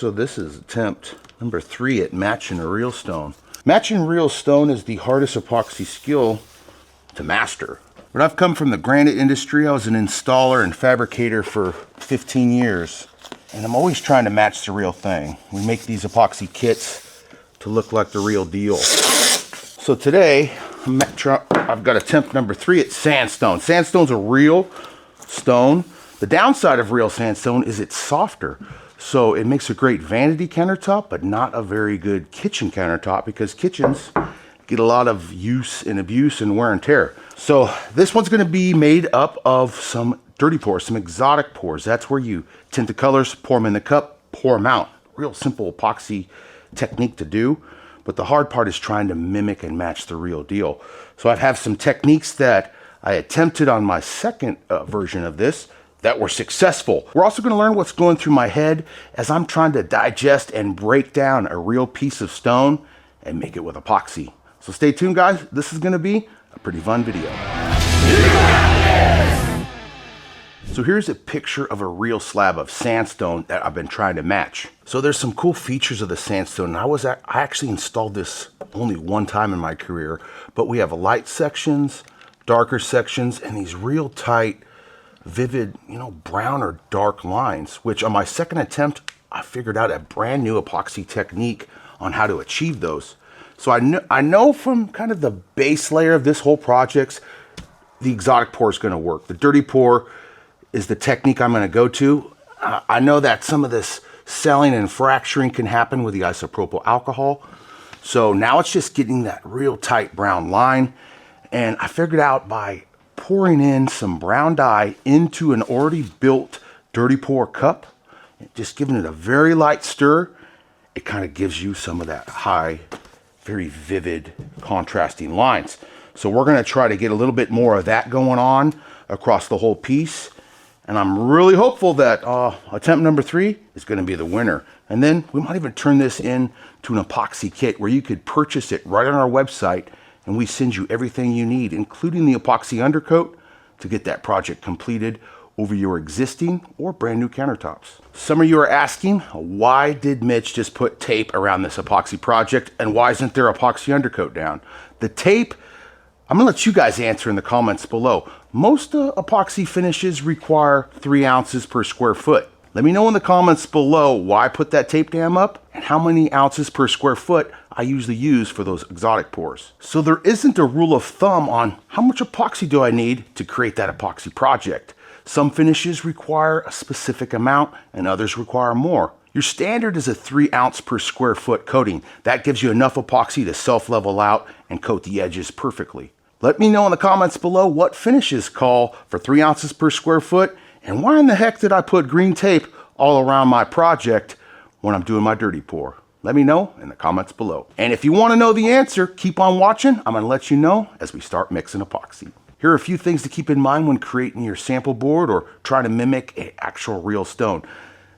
So this is attempt number 3 at matching a real stone. Matching real stone is the hardest epoxy skill to master. But I've come from the granite industry. I was an installer and fabricator for 15 years. And I'm always trying to match the real thing. We make these epoxy kits to look like the real deal. So today, I've got attempt number 3 at sandstone. Sandstone's a real stone. The downside of real sandstone is it's softer. So it makes a great vanity countertop, but not a very good kitchen countertop because kitchens get a lot of use and abuse and wear and tear. So this one's gonna be made up of some dirty pours, some exotic pours. That's where you tint the colors, pour them in the cup, pour them out. Real simple epoxy technique to do, but the hard part is trying to mimic and match the real deal. So I have some techniques that I attempted on my second version of this that were successful. We're also gonna learn what's going through my head as I'm trying to digest and break down a real piece of stone and make it with epoxy. So stay tuned, guys. This is gonna be a pretty fun video. So here's a picture of a real slab of sandstone that I've been trying to match. So there's some cool features of the sandstone. I actually installed this only one time in my career, but we have light sections, darker sections, and these real tight, vivid, brown or dark lines, which on my second attempt, I figured out a brand new epoxy technique on how to achieve those. So I know from kind of the base layer of this whole project, the exotic pour is gonna work. The dirty pour is the technique I'm gonna go to. I know that some of this selling and fracturing can happen with the isopropyl alcohol. So now it's just getting that real tight brown line. And I figured out by pouring in some brown dye into an already built dirty pour cup, just giving it a very light stir, it kind of gives you some of that high, very vivid, contrasting lines. So we're gonna try to get a little bit more of that going on across the whole piece. And I'm really hopeful that attempt number 3 is gonna be the winner. And then we might even turn this into an epoxy kit where you could purchase it right on our website and we send you everything you need, including the epoxy undercoat to get that project completed over your existing or brand new countertops. Some of you are asking, why did Mitch just put tape around this epoxy project and why isn't there epoxy undercoat down? The tape, I'm gonna let you guys answer in the comments below. Most epoxy finishes require 3 ounces per square foot. Let me know in the comments below why I put that tape dam up and how many ounces per square foot I usually use for those exotic pours. So there isn't a rule of thumb on how much epoxy do I need to create that epoxy project. Some finishes require a specific amount and others require more. Your standard is a 3 ounce per square foot coating. That gives you enough epoxy to self-level out and coat the edges perfectly. Let me know in the comments below what finishes call for 3 ounces per square foot and why in the heck did I put green tape all around my project when I'm doing my dirty pour. Let me know in the comments below. And if you want to know the answer, keep on watching. I'm going to let you know as we start mixing epoxy. Here are a few things to keep in mind when creating your sample board or trying to mimic an actual real stone.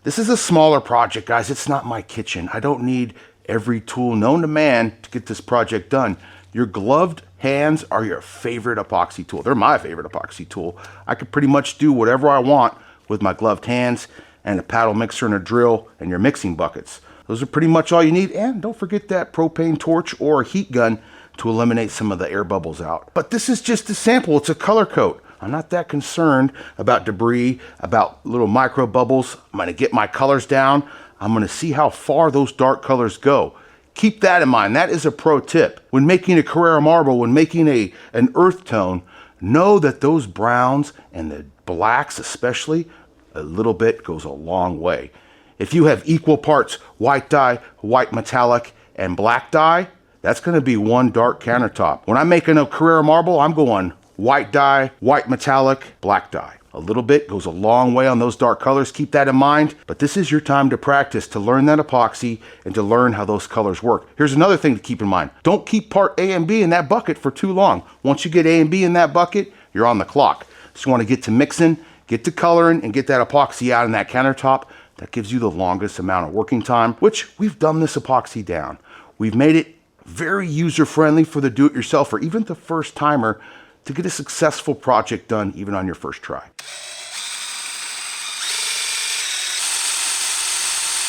This is a smaller project, guys. It's not my kitchen. I don't need every tool known to man to get this project done. Your gloved hands are your favorite epoxy tool. They're my favorite epoxy tool. I could pretty much do whatever I want with my gloved hands and a paddle mixer and a drill and your mixing buckets. Those are pretty much all you need. And don't forget that propane torch or a heat gun to eliminate some of the air bubbles out. But this is just a sample. It's a color coat. I'm not that concerned about debris, about little micro bubbles. I'm gonna get my colors down. I'm gonna see how far those dark colors go. Keep that in mind. That is a pro tip. When making a Carrara marble, when making an earth tone, know that those browns and the blacks especially, a little bit goes a long way. If you have equal parts white dye, white metallic, and black dye, that's gonna be one dark countertop. When I'm making a Carrara marble, I'm going white dye, white metallic, black dye. A little bit goes a long way on those dark colors. Keep that in mind. But this is your time to practice, to learn that epoxy and to learn how those colors work. Here's another thing to keep in mind. Don't keep part A and B in that bucket for too long. Once you get A and B in that bucket, you're on the clock. So you want to get to mixing, get to coloring, and get that epoxy out in that countertop. That gives you the longest amount of working time, which we've dumbed this epoxy down. We've made it very user-friendly for the do-it-yourself or even the first timer to get a successful project done even on your first try.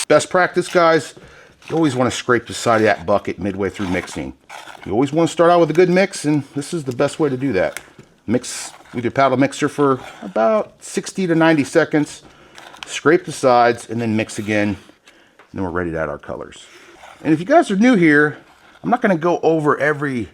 Best practice, guys, you always want to scrape the side of that bucket midway through mixing. You always want to start out with a good mix, and this is the best way to do that. Mix with your paddle mixer for about 60 to 90 seconds. Scrape the sides, and then mix again. And then we're ready to add our colors. And if you guys are new here, I'm not going to go over every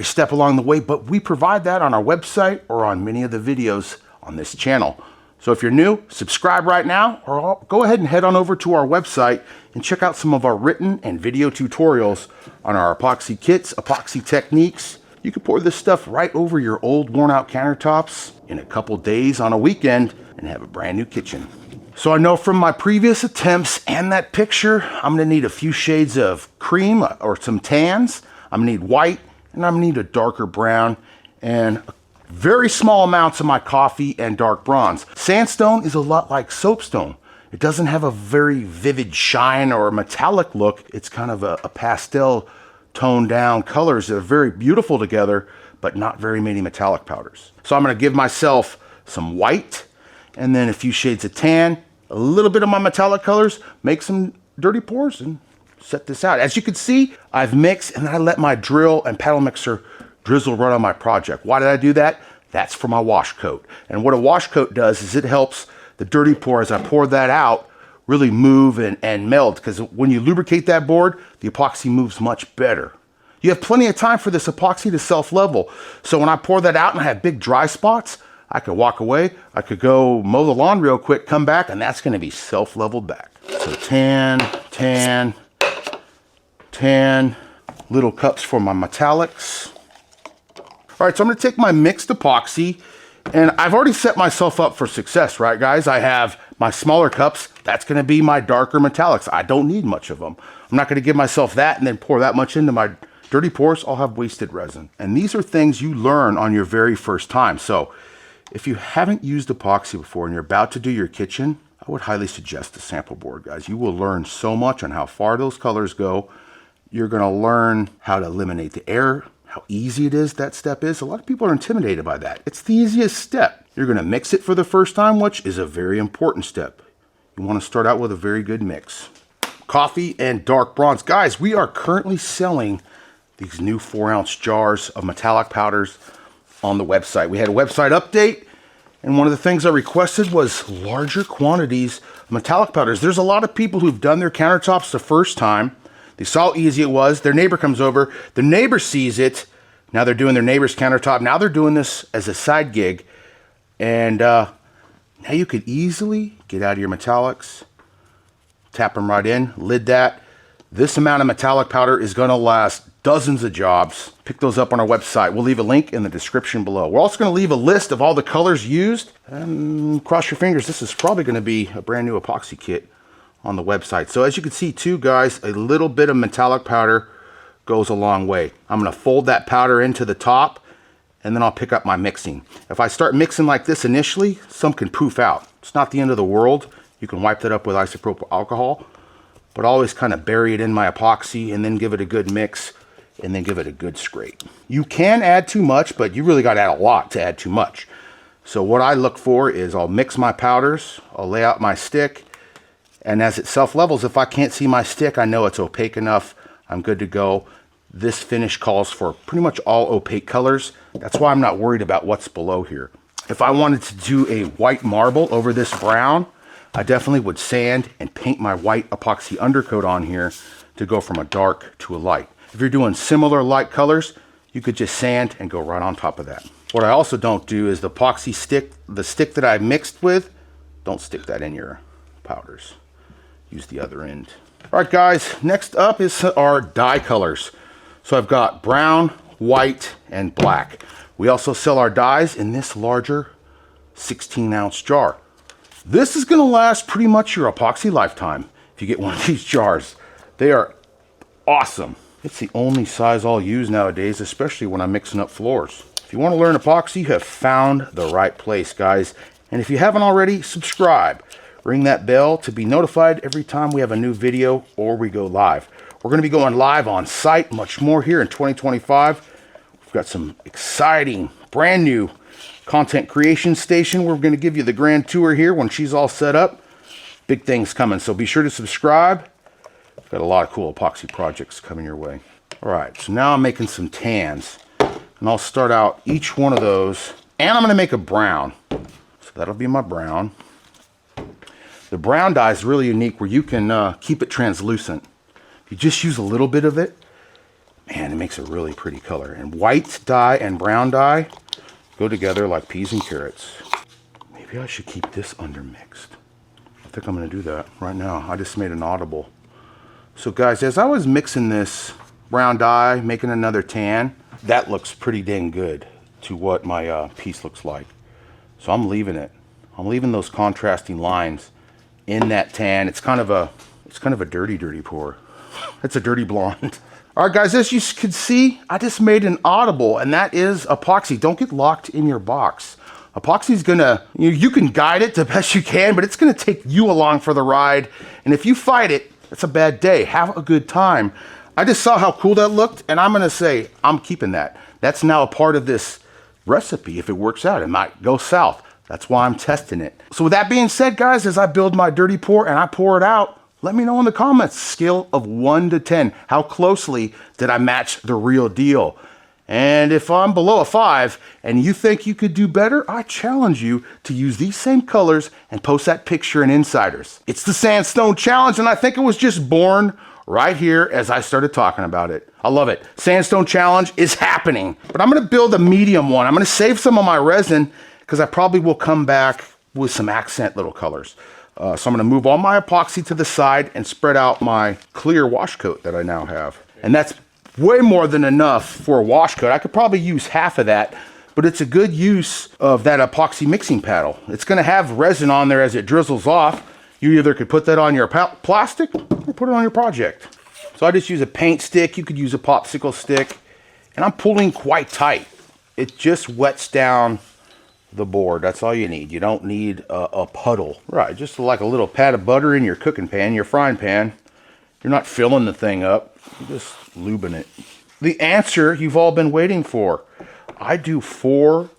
step along the way, but we provide that on our website or on many of the videos on this channel. So if you're new, subscribe right now, or go ahead and head on over to our website and check out some of our written and video tutorials on our epoxy kits, epoxy techniques. You can pour this stuff right over your old worn out countertops in a couple days on a weekend and have a brand new kitchen. So I know from my previous attempts and that picture, I'm gonna need a few shades of cream or some tans. I'm gonna need white, and I'm gonna need a darker brown, and very small amounts of my coffee and dark bronze. Sandstone is a lot like soapstone. It doesn't have a very vivid shine or a metallic look. It's kind of a pastel toned down colors that are very beautiful together, but not very many metallic powders. So I'm gonna give myself some white and then a few shades of tan, a little bit of my metallic colors, make some dirty pours and set this out. As you can see, I've mixed and I let my drill and paddle mixer drizzle right on my project. Why did I do that? That's for my wash coat. And what a wash coat does is it helps the dirty pour, as I pour that out, really move and meld, because when you lubricate that board, the epoxy moves much better. You have plenty of time for this epoxy to self-level. So when I pour that out and I have big dry spots, I could walk away, I could go mow the lawn real quick, come back, and that's gonna be self-leveled back. So tan, tan, tan, little cups for my metallics. All right, so I'm gonna take my mixed epoxy, and I've already set myself up for success, right guys? I have my smaller cups, that's gonna be my darker metallics. I don't need much of them. I'm not gonna give myself that and then pour that much into my dirty pours. I'll have wasted resin. And these are things you learn on your very first time. So if you haven't used epoxy before and you're about to do your kitchen, I would highly suggest the sample board, guys. You will learn so much on how far those colors go. You're gonna learn how to eliminate the air, how easy it is, that step is. A lot of people are intimidated by that. It's the easiest step. You're gonna mix it for the first time, which is a very important step. You wanna start out with a very good mix. Coffee and dark bronze. Guys, we are currently selling these new 4-ounce jars of metallic powders on the website. We had a website update, and one of the things I requested was larger quantities of metallic powders. There's a lot of people who've done their countertops the first time. They saw how easy it was. Their neighbor comes over. The neighbor sees it. Now they're doing their neighbor's countertop. Now they're doing this as a side gig. And now you could easily get out of your metallics, tap them right in, lid that. This amount of metallic powder is going to last dozens of jobs. Pick those up on our website. We'll leave a link in the description below. We're also going to leave a list of all the colors used. Cross your fingers. This is probably going to be a brand new epoxy kit on the website. So as you can see too, guys, a little bit of metallic powder goes a long way. I'm gonna fold that powder into the top, and then I'll pick up my mixing. If I start mixing like this initially, some can poof out. It's not the end of the world. You can wipe that up with isopropyl alcohol, but always kind of bury it in my epoxy and then give it a good mix and then give it a good scrape. You can add too much, but you really got to add a lot to add too much. So what I look for is I'll mix my powders, I'll lay out my stick, and as it self-levels, if I can't see my stick, I know it's opaque enough, I'm good to go. This finish calls for pretty much all opaque colors. That's why I'm not worried about what's below here. If I wanted to do a white marble over this brown, I definitely would sand and paint my white epoxy undercoat on here to go from a dark to a light. If you're doing similar light colors, you could just sand and go right on top of that. What I also don't do is the epoxy stick, the stick that I mixed with, don't stick that in your powders. Use the other end. All right, guys, next up is our dye colors. So I've got brown, white, and black. We also sell our dyes in this larger 16-ounce jar. This is gonna last pretty much your epoxy lifetime if you get one of these jars. They are awesome. It's the only size I'll use nowadays, especially when I'm mixing up floors. If you wanna learn epoxy, you have found the right place, guys. And if you haven't already, subscribe. Ring that bell to be notified every time we have a new video or we go live. We're going to be going live on site, much more here in 2025. We've got some exciting, brand new content creation station. We're going to give you the grand tour here when she's all set up. big things coming. So be sure to subscribe. Got a lot of cool epoxy projects coming your way. All right, so now I'm making some tans. And I'll start out each one of those. And I'm going to make a brown. So that'll be my brown. The brown dye is really unique where you can keep it translucent. If you just use a little bit of it, man, it makes a really pretty color. And white dye and brown dye go together like peas and carrots. Maybe I should keep this undermixed. I think I'm going to do that right now. I just made an audible. So guys, as I was mixing this brown dye, making another tan, that looks pretty dang good to what my piece looks like. So I'm leaving it. I'm leaving those contrasting lines in that tan. It's kind of a dirty pour. It's a dirty blonde. All right, guys, as you can see, I just made an audible, and that is epoxy. Don't get locked in your box. Epoxy's gonna, you can guide it the best you can, but it's gonna take you along for the ride. And if you fight it, it's a bad day. Have a good time. I just saw how cool that looked, and I'm gonna say, I'm keeping that. That's now a part of this recipe. If it works out, it might go south. That's why I'm testing it. So with that being said, guys, as I build my dirty pour and I pour it out, let me know in the comments, scale of 1 to 10, how closely did I match the real deal? And if I'm below a 5 and you think you could do better, I challenge you to use these same colors and post that picture in Insiders. It's the Sandstone Challenge, and I think it was just born right here as I started talking about it. I love it. Sandstone Challenge is happening, but I'm gonna build a medium one. I'm gonna save some of my resin because I probably will come back with some accent little colors. So I'm gonna move all my epoxy to the side and spread out my clear wash coat that I now have. And that's way more than enough for a wash coat. I could probably use half of that, but it's a good use of that epoxy mixing paddle. It's gonna have resin on there as it drizzles off. You either could put that on your plastic or put it on your project. So I just use a paint stick. You could use a popsicle stick, and I'm pulling quite tight. It just wets down the board. That's all you need. You don't need a puddle. Right, just like a little pat of butter in your cooking pan, your frying pan. You're not filling the thing up, you're just lubing it. The answer you've all been waiting for. I do 4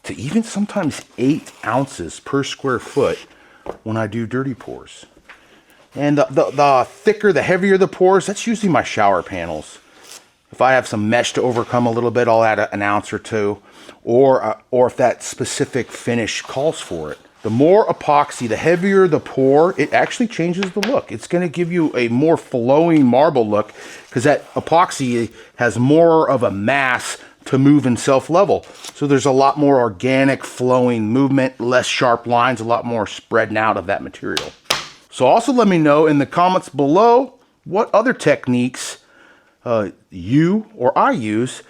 to even sometimes 8 ounces per square foot when I do dirty pours. And the thicker, the heavier the pours, that's usually my shower panels. If I have some mesh to overcome a little bit, I'll add an ounce or 2. Or if that specific finish calls for it. The more epoxy, the heavier the pour, it actually changes the look. It's going to give you a more flowing marble look because that epoxy has more of a mass to move in self-level. So there's a lot more organic flowing movement, less sharp lines, a lot more spreading out of that material. So also let me know in the comments below what other techniques you or I use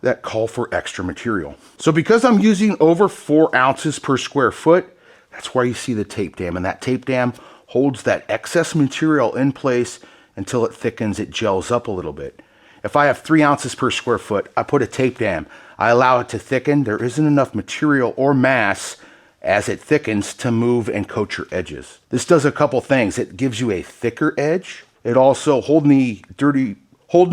that call for extra material. So because I'm using over 4 ounces per square foot, that's why you see the tape dam. And that tape dam holds that excess material in place until it thickens, it gels up a little bit. If I have 3 ounces per square foot, I put a tape dam. I allow it to thicken. There isn't enough material or mass as it thickens to move and coat your edges. This does a couple things. It gives you a thicker edge. It also holding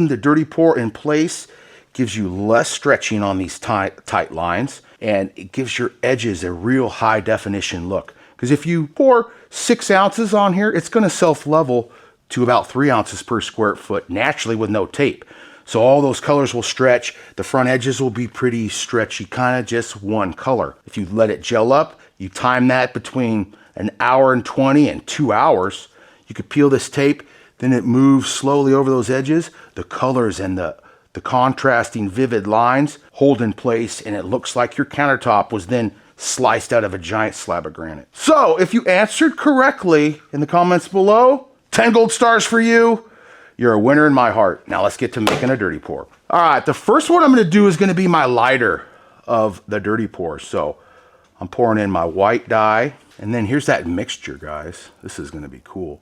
the dirty pour in place gives you less stretching on these tight lines, and it gives your edges a real high definition look. Because if you pour 6 ounces on here, it's going to self-level to about 3 ounces per square foot naturally with no tape. So all those colors will stretch. The front edges will be pretty stretchy, kind of just one color. If you let it gel up, you time that between 1 hour and 20 and 2 hours. You could peel this tape, then it moves slowly over those edges. The colors and the contrasting vivid lines hold in place, and it looks like your countertop was then sliced out of a giant slab of granite. So if you answered correctly in the comments below, 10 gold stars for you. You're a winner in my heart. Now let's get to making a dirty pour. All right, the first one I'm gonna do is gonna be my lighter of the dirty pour. So I'm pouring in my white dye, and then here's that mixture, guys. This is gonna be cool.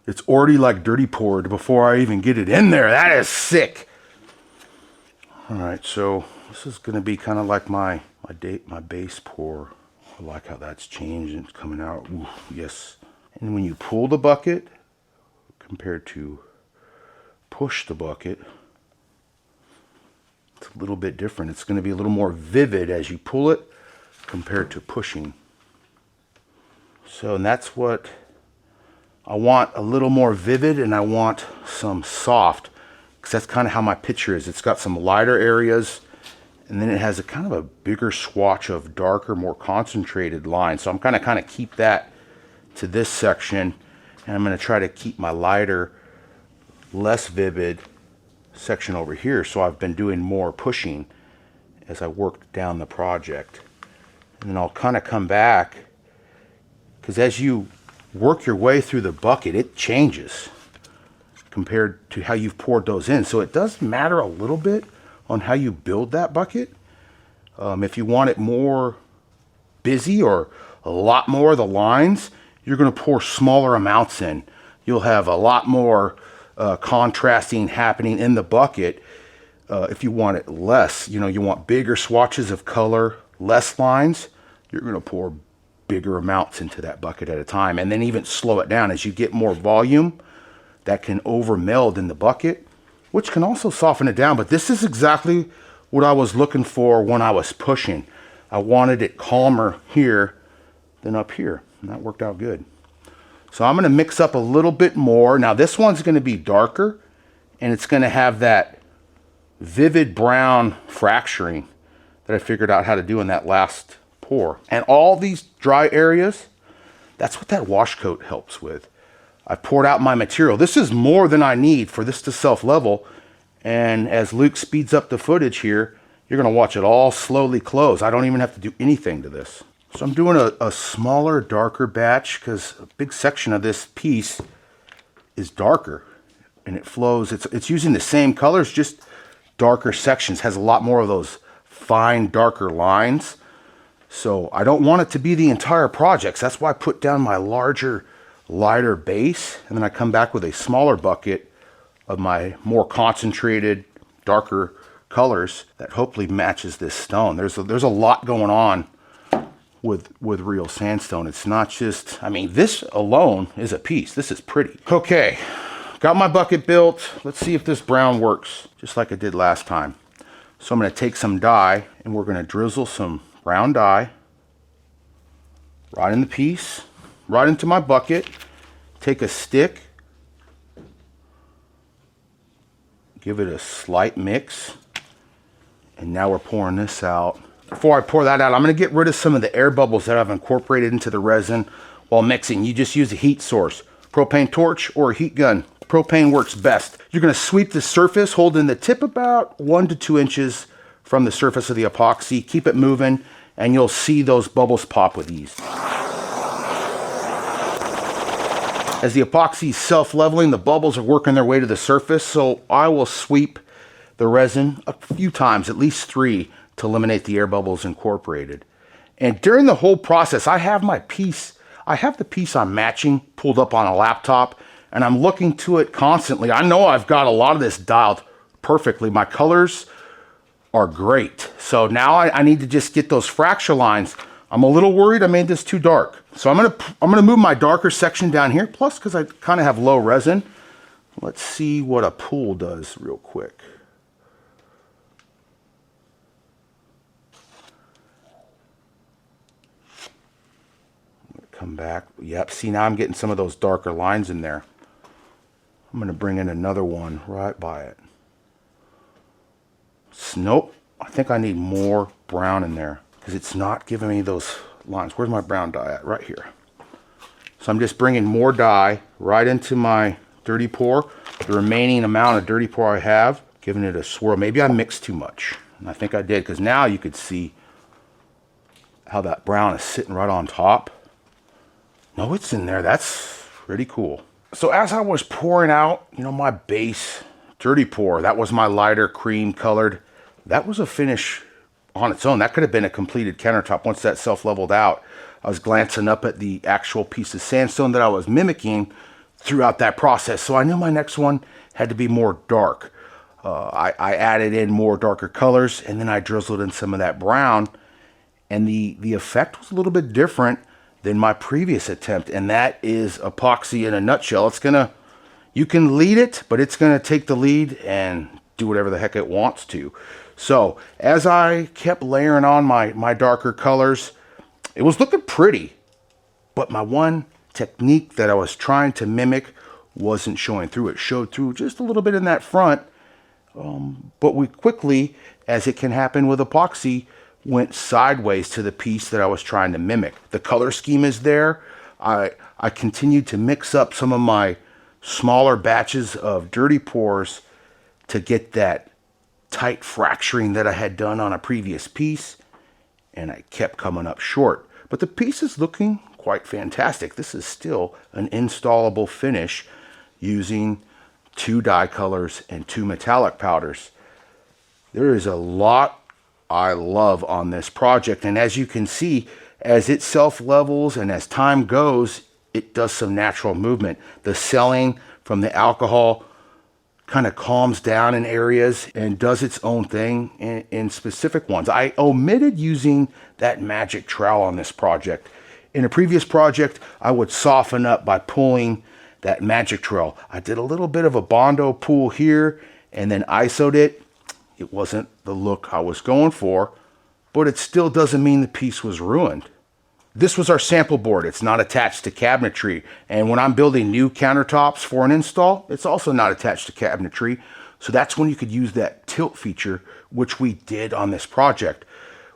It's already like dirty poured before I even get it in there. That is sick. All right, so this is gonna be kind of like my base pour. I like how that's changed and it's coming out. Ooh, yes. And when you pull the bucket compared to push the bucket, it's a little bit different. It's going to be a little more vivid as you pull it compared to pushing. So, and that's what I want a little more vivid and I want some soft, because that's kind of how my picture is. It's got some lighter areas and then it has a kind of a bigger swatch of darker, more concentrated lines. So I'm kind of keep that to this section, and I'm going to try to keep my lighter, less vivid section over here. So I've been doing more pushing as I work down the project. And then I'll kind of come back, because as you work your way through the bucket, it changes compared to how you've poured those in. So it does matter a little bit on how you build that bucket. If you want it more busy or a lot more of the lines, you're going to pour smaller amounts in. You'll have a lot more contrasting happening in the bucket. If you want it less, you want bigger swatches of color, less lines, you're going to pour bigger amounts into that bucket at a time, and then even slow it down as you get more volume. That can over meld in the bucket, which can also soften it down. But this is exactly what I was looking for when I was pushing. I wanted it calmer here than up here, and that worked out good. So I'm going to mix up a little bit more. Now this one's going to be darker, and it's going to have that vivid brown fracturing that I figured out how to do in that last pour. And all these dry areas, that's what that wash coat helps with. I poured out my material. This is more than I need for this to self-level. And as Luke speeds up the footage here, you're going to watch it all slowly close. I don't even have to do anything to this. So I'm doing a smaller, darker batch, because a big section of this piece is darker. And it flows. It's using the same colors, just darker sections. Has a lot more of those fine, darker lines. So I don't want it to be the entire project. So that's why I put down my larger, lighter base, and then I come back with a smaller bucket of my more concentrated, darker colors that hopefully matches this stone. There's a lot going on with real sandstone. It's not just, I mean, this alone is a piece. This is pretty. Okay, got my bucket built. Let's see if this brown works, just like I did last time. So I'm going to take some dye, and we're going to drizzle some brown dye right in the piece, right into my bucket. Take a stick, give it a slight mix, and now we're pouring this out. Before I pour that out, I'm going to get rid of some of the air bubbles that I've incorporated into the resin while mixing. You just use a heat source, propane torch or a heat gun. Propane works best. You're going to sweep the surface, holding the tip about 1 to 2 inches from the surface of the epoxy. Keep it moving, and you'll see those bubbles pop with ease. As the epoxy is self-leveling, the bubbles are working their way to the surface, so I will sweep the resin a few times, at least 3, to eliminate the air bubbles incorporated. And during the whole process, I have the piece I'm matching pulled up on a laptop, and I'm looking to it constantly. I know I've got a lot of this dialed perfectly. My colors are great. So now I need to just get those fracture lines. I'm a little worried I made this too dark. So I'm gonna move my darker section down here, plus because I kind of have low resin. Let's see what a pool does real quick. I'm gonna come back. Yep, see, now I'm getting some of those darker lines in there. I'm gonna bring in another one right by it. Nope, I think I need more brown in there, because it's not giving me those lines. Where's my brown dye at? Right here. So I'm just bringing more dye right into my dirty pour. The remaining amount of dirty pour I have, giving it a swirl. Maybe I mixed too much, and I think I did, because now you could see how that brown is sitting right on top. No, it's in there. That's pretty cool. So as I was pouring out, my base dirty pour, that was my lighter cream colored. That was a finish on its own. That could have been a completed countertop once that self-leveled out. I was glancing up at the actual piece of sandstone that I was mimicking throughout that process. So I knew my next one had to be more dark. I added in more darker colors, and then I drizzled in some of that brown, and the effect was a little bit different than my previous attempt. And that is epoxy in a nutshell. You can lead it, but it's gonna take the lead and do whatever the heck it wants to. So as I kept layering on my darker colors, it was looking pretty, but my one technique that I was trying to mimic wasn't showing through. It showed through just a little bit in that front, but we quickly, as it can happen with epoxy, went sideways to the piece that I was trying to mimic. The color scheme is there. I continued to mix up some of my smaller batches of dirty pours to get that tight fracturing that I had done on a previous piece, and I kept coming up short. But the piece is looking quite fantastic. This is still an installable finish using 2 dye colors and 2 metallic powders. There is a lot I love on this project, and as you can see, as it self-levels and as time goes, it does some natural movement. The selling from the alcohol kind of calms down in areas and does its own thing in specific ones. I omitted using that magic trowel on this project. In a previous project, I would soften up by pulling that magic trowel. I did a little bit of a Bondo pull here and then ISO'd it. It wasn't the look I was going for, but it still doesn't mean the piece was ruined. This was our sample board. It's not attached to cabinetry. And when I'm building new countertops for an install, it's also not attached to cabinetry. So that's when you could use that tilt feature, which we did on this project.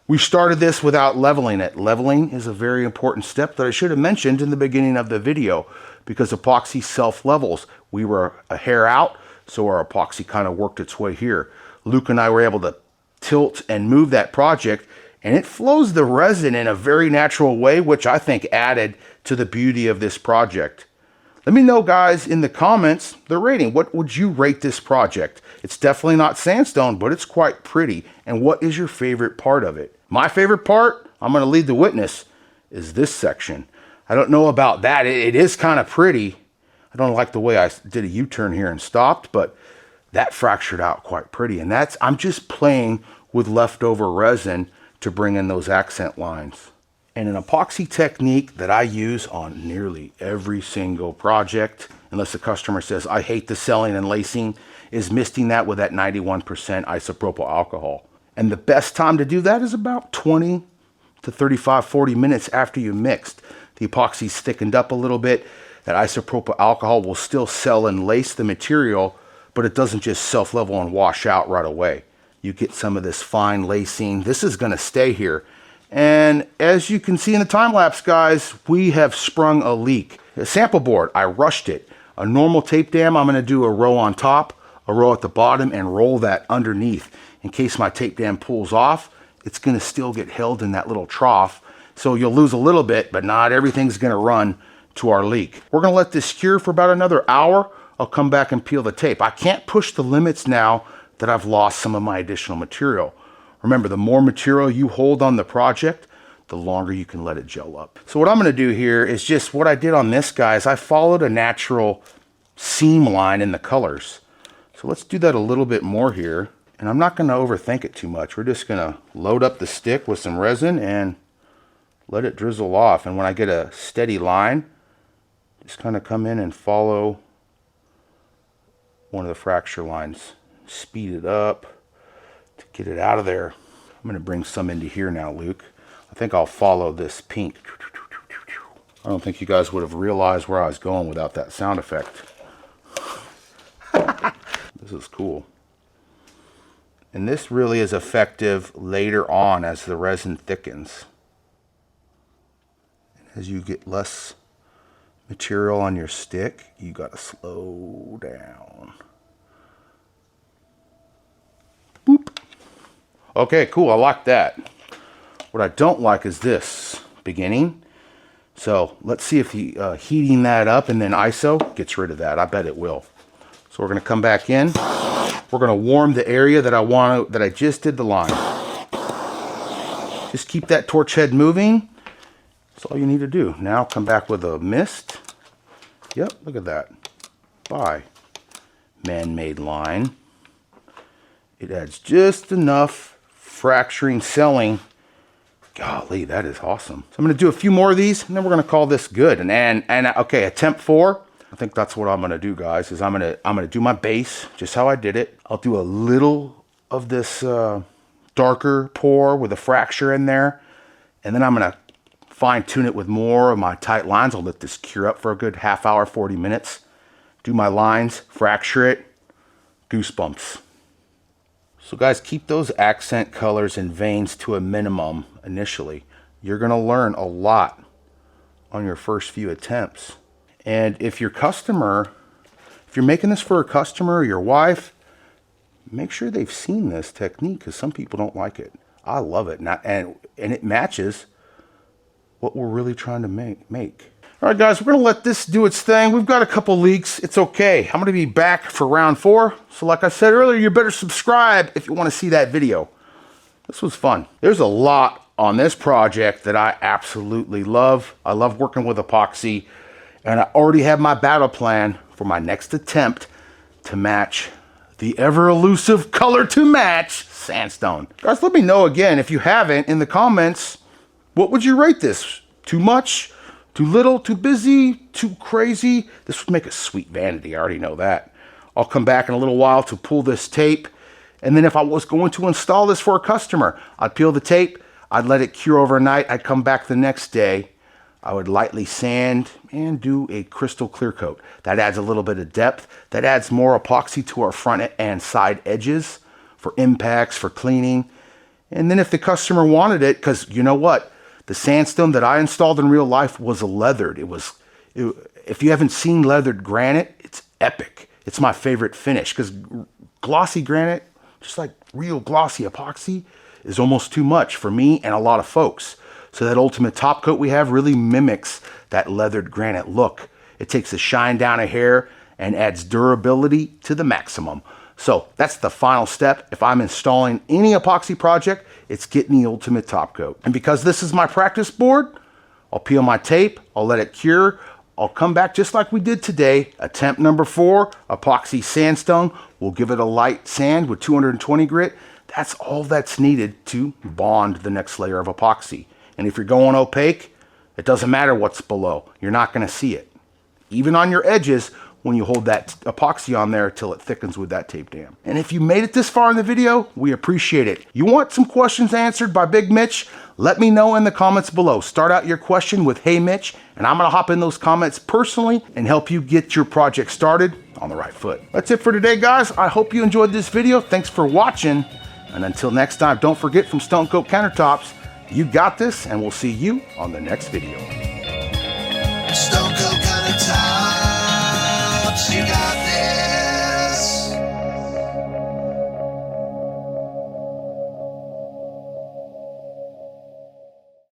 We started this without leveling it. Leveling is a very important step that I should have mentioned in the beginning of the video, because epoxy self-levels. We were a hair out, so our epoxy kind of worked its way here. Luke and I were able to tilt and move that project, and it flows the resin in a very natural way, which I think added to the beauty of this project. Let me know, guys, in the comments, the rating. What would you rate this project? It's definitely not sandstone, but it's quite pretty. And what is your favorite part of it? My favorite part, I'm going to lead the witness, is this section. I don't know about that. It is kind of pretty. I don't like the way I did a U-turn here and stopped, but that fractured out quite pretty. And I'm just playing with leftover resin to bring in those accent lines. And an epoxy technique that I use on nearly every single project, unless the customer says, I hate the selling and lacing, is misting that with that 91% isopropyl alcohol. And the best time to do that is about 20 to 35, 40 minutes after you mixed. The epoxy's thickened up a little bit. That isopropyl alcohol will still sell and lace the material, but it doesn't just self-level and wash out right away. You get some of this fine lacing. This is going to stay here. And as you can see in the time lapse, guys, we have sprung a leak. A sample board, I rushed it. A normal tape dam, I'm going to do a row on top, a row at the bottom, and roll that underneath. In case my tape dam pulls off, it's going to still get held in that little trough. So you'll lose a little bit, but not everything's going to run to our leak. We're going to let this cure for about another hour. I'll come back and peel the tape. I can't push the limits now that I've lost some of my additional material. Remember, the more material you hold on the project, the longer you can let it gel up. So what I'm going to do here is just what I did on this, guys. I followed a natural seam line in the colors. So let's do that a little bit more here. And I'm not going to overthink it too much. We're just going to load up the stick with some resin and let it drizzle off. And when I get a steady line, just kind of come in and follow one of the fracture lines. Speed it up to get it out of there. I'm going to bring some into here now, Luke. I think I'll follow this pink. I don't think you guys would have realized where I was going without that sound effect. This is cool. And this really is effective later on as the resin thickens. As you get less material on your stick, you got to slow down. Boop. Okay, cool. I like that. What I don't like is this beginning. So let's see if heating that up and then ISO gets rid of that. I bet it will. So we're going to come back in. We're going to warm the area that I just did the line. Just keep that torch head moving. That's all you need to do. Now come back with a mist. Yep, look at that. Bye. Man-made line. It adds just enough fracturing selling. Golly, that is awesome. So I'm going to do a few more of these, and then we're going to call this good. And okay, attempt 4. I think that's what I'm going to do, guys. Is I'm going to do my base just how I did it. I'll do a little of this darker pour with a fracture in there, and then I'm going to fine tune it with more of my tight lines. I'll let this cure up for a good half hour, 40 minutes. Do my lines, fracture it, goosebumps. So guys, keep those accent colors and veins to a minimum initially. You're gonna learn a lot on your first few attempts. And if you're making this for a customer or your wife, make sure they've seen this technique, because some people don't like it. I love it, and it matches what we're really trying to make. All right, guys, we're gonna let this do its thing. We've got a couple leaks. It's okay. I'm gonna be back for round 4. So like I said earlier, you better subscribe if you wanna see that video. This was fun. There's a lot on this project that I absolutely love. I love working with epoxy, and I already have my battle plan for my next attempt to match the ever elusive color to match sandstone. Guys, let me know again, if you haven't, in the comments, what would you rate this? Too much? Too little? Too busy? Too crazy? This would make a sweet vanity, I already know that. I'll come back in a little while to pull this tape, and then if I was going to install this for a customer, I'd peel the tape, I'd let it cure overnight, I'd come back the next day, I would lightly sand and do a crystal clear coat. That adds a little bit of depth. That adds more epoxy to our front and side edges for impacts, for cleaning. And then if the customer wanted it, because you know what? The sandstone that I installed in real life was leathered. If you haven't seen leathered granite, it's epic. It's my favorite finish, because glossy granite, just like real glossy epoxy, is almost too much for me and a lot of folks. So that ultimate top coat we have really mimics that leathered granite look. It takes the shine down a hair and adds durability to the maximum. So that's the final step. If I'm installing any epoxy project, it's getting the ultimate top coat. And because this is my practice board, I'll peel my tape, I'll let it cure, I'll come back just like we did today. Attempt number 4, epoxy sandstone. We'll give it a light sand with 220 grit. That's all that's needed to bond the next layer of epoxy. And if you're going opaque, it doesn't matter what's below. You're not gonna see it. Even on your edges, when you hold that epoxy on there till it thickens with that tape dam. And if you made it this far in the video, we appreciate it. You want some questions answered by Big Mitch? Let me know in the comments below. Start out your question with "Hey Mitch," and I'm gonna hop in those comments personally and help you get your project started on the right foot. That's it for today, guys. I hope you enjoyed this video. Thanks for watching. And until next time, don't forget, from Stone Countertops, you got this, and we'll see you on the next video. Stone